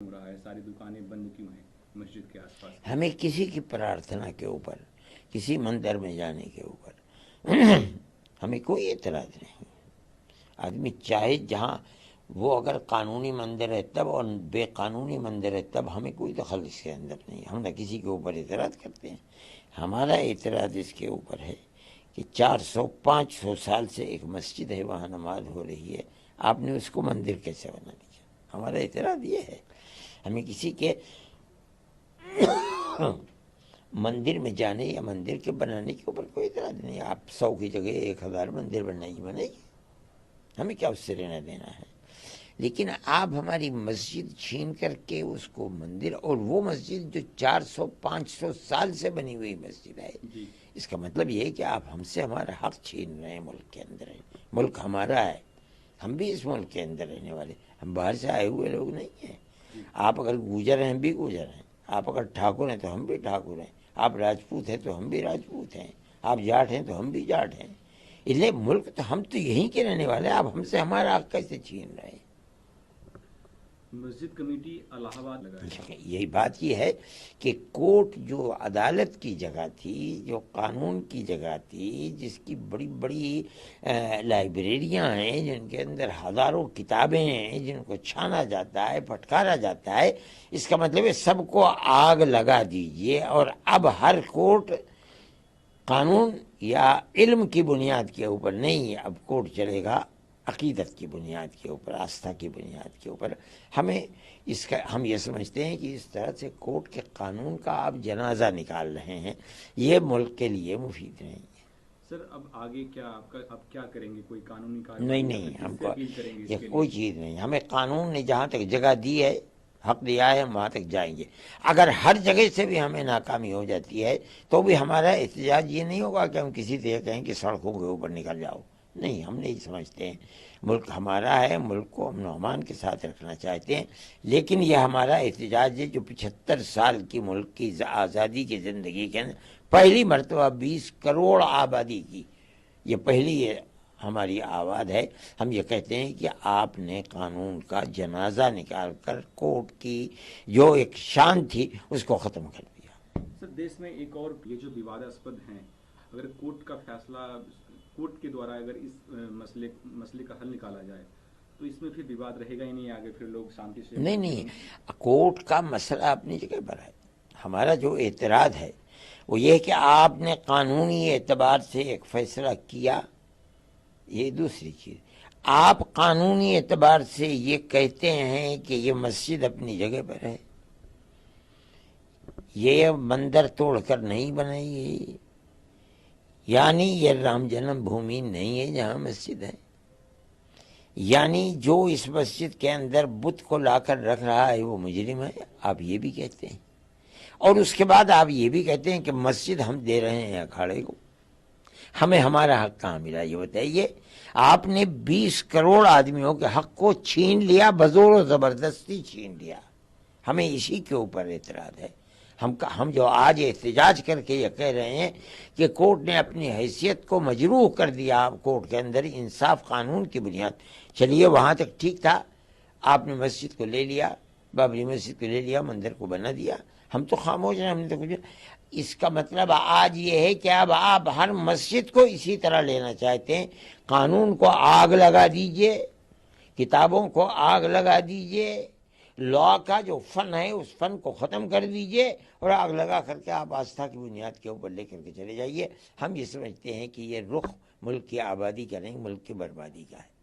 ہو رہا ہے، ساری دکانیں بند کیوں ہیں مسجد کے آس پاس؟ ہمیں کسی کی پرارتھنا کے اوپر، کسی مندر میں جانے کے اوپر ہمیں کوئی اعتراض نہیں۔ آدمی چاہے جہاں، وہ اگر قانونی مندر ہے تب اور بے قانونی مندر ہے تب، ہمیں کوئی دخل اس کے اندر نہیں۔ ہم نہ کسی کے اوپر اعتراض کرتے ہیں۔ ہمارا اعتراض اس کے اوپر ہے کہ 400-500 سال سے ایک مسجد ہے، وہاں نماز ہو رہی ہے، آپ نے اس کو مندر کیسے بنا دیا؟ ہمارا اعتراض یہ ہے۔ ہمیں کسی کے مندر میں جانے یا مندر کے بنانے کے اوپر کوئی اعتراض نہیں۔ آپ 100 کی جگہ 1000 مندر بنائیے، ہمیں کیا اس سے لینا دینا ہے؟ لیکن آپ ہماری مسجد چھین کر کے اس کو مندر، اور وہ مسجد جو 400-500 سال سے بنی ہوئی مسجد ہے، جی، اس کا مطلب یہ ہے کہ آپ ہم سے ہمارا حق چھین رہے ہیں۔ ملک کے اندر ہے، ملک ہمارا ہے، ہم بھی اس ملک کے اندر رہنے والے، ہم باہر سے آئے ہوئے لوگ نہیں ہیں۔ جی، آپ اگر گوجر ہیں، ہم بھی گوجر ہیں، آپ اگر ٹھاکر ہیں تو ہم بھی ٹھاکر ہیں، آپ راجپوت ہیں تو ہم بھی راجپوت ہیں، آپ جاٹ ہیں تو ہم بھی جاٹ ہیں۔ اس لیے ملک تو ہم تو یہیں کے رہنے والے ہیں، آپ ہم سے ہمارا حق کیسے چھین رہے ہیں؟ مسجد کمیٹی الہ آباد لگا ہے۔ یہی بات یہ ہے کہ کورٹ جو عدالت کی جگہ تھی، جو قانون کی جگہ تھی، جس کی بڑی بڑی لائبریریاں ہیں، جن کے اندر ہزاروں کتابیں ہیں، جن کو چھانا جاتا ہے، پھٹکارا جاتا ہے، اس کا مطلب ہے سب کو آگ لگا دیجئے، اور اب ہر کورٹ قانون یا علم کی بنیاد کے اوپر نہیں، اب کورٹ چلے گا عقیدت کی بنیاد کے اوپر، آستھا کی بنیاد کے اوپر۔ ہمیں اس کا، ہم یہ سمجھتے ہیں کہ اس طرح سے کورٹ کے قانون کا آپ جنازہ نکال رہے ہیں، یہ ملک کے لیے مفید نہیں ہے۔ سر اب آگے کیا آپ کیا کریں گے؟ کوئی قانونی نہیں کارروائی یا پھر نہیں، ہم کس سے کو اپیل کریں گے اس یہ کے لیے؟ کوئی چیز نہیں، ہمیں قانون نے جہاں تک جگہ دی ہے، حق دیا ہے، ہم وہاں تک جائیں گے۔ اگر ہر جگہ سے بھی ہمیں ناکامی ہو جاتی ہے تو بھی ہمارا احتجاج یہ نہیں ہوگا کہ ہم کسی سے یہ کہیں کہ سڑکوں کے اوپر نکل جاؤ۔ نہیں، ہم نہیں سمجھتے ہیں، ملک ہمارا ہے، ملک کو امن و امان کے ساتھ رکھنا چاہتے ہیں، لیکن یہ ہمارا احتجاج ہے جو 75 سال کی ملک کی آزادی کی زندگی کے اندر پہلی مرتبہ 20 کروڑ آبادی کی یہ پہلی ہماری آواز ہے۔ ہم یہ کہتے ہیں کہ آپ نے قانون کا جنازہ نکال کر کورٹ کی جو ایک شان تھی اس کو ختم کر دیا۔ سر دیش میں ایک اور یہ جو وواداسپد ہیں، اگر کورٹ کا فیصلہ، کورٹ کے دوارا اگر اس مسئلے کا حل نکالا جائے تو اس میں پھر وواد رہے گا ہی نہیں، آگے پھر لوگ شانتی سے نہیں نہیں، کورٹ کا مسئلہ اپنی جگہ پر ہے۔ ہمارا جو اعتراض ہے وہ یہ کہ آپ نے قانونی اعتبار سے ایک فیصلہ کیا، یہ دوسری چیز۔ آپ قانونی اعتبار سے یہ کہتے ہیں کہ یہ مسجد اپنی جگہ پر ہے، یہ مندر توڑ کر نہیں بنائی گئی، یعنی یہ رام جنم بھومی نہیں ہے جہاں مسجد ہے، یعنی جو اس مسجد کے اندر بت کو لا کر رکھ رہا ہے وہ مجرم ہے، آپ یہ بھی کہتے ہیں۔ اور اس کے بعد آپ یہ بھی کہتے ہیں کہ مسجد ہم دے رہے ہیں اکھاڑے کو، ہمیں ہمارا حق کہاں ملا یہ بتائیے؟ آپ نے 20 کروڑ آدمیوں کے حق کو چھین لیا، بزور و زبردستی چھین لیا۔ ہمیں اسی کے اوپر اعتراض ہے۔ ہم جو آج احتجاج کر کے یہ کہہ رہے ہیں کہ کورٹ نے اپنی حیثیت کو مجروح کر دیا، کورٹ کے اندر انصاف قانون کی بنیاد، چلیے وہاں تک ٹھیک تھا، آپ نے مسجد کو لے لیا، بابری مسجد کو لے لیا، مندر کو بنا دیا، ہم تو خاموش ہیں، ہم نے تو کچھ۔ اس کا مطلب آج یہ ہے کہ اب آپ ہر مسجد کو اسی طرح لینا چاہتے ہیں، قانون کو آگ لگا دیجئے، کتابوں کو آگ لگا دیجئے، لا کا جو فن ہے اس فن کو ختم کر دیجئے، اور آگ لگا کر کے آپ آستھا کی بنیاد کے اوپر لے کر کے چلے جائیے۔ ہم یہ سمجھتے ہیں کہ یہ رخ ملک کی آبادی کا نہیں، ملک کی بربادی کا ہے۔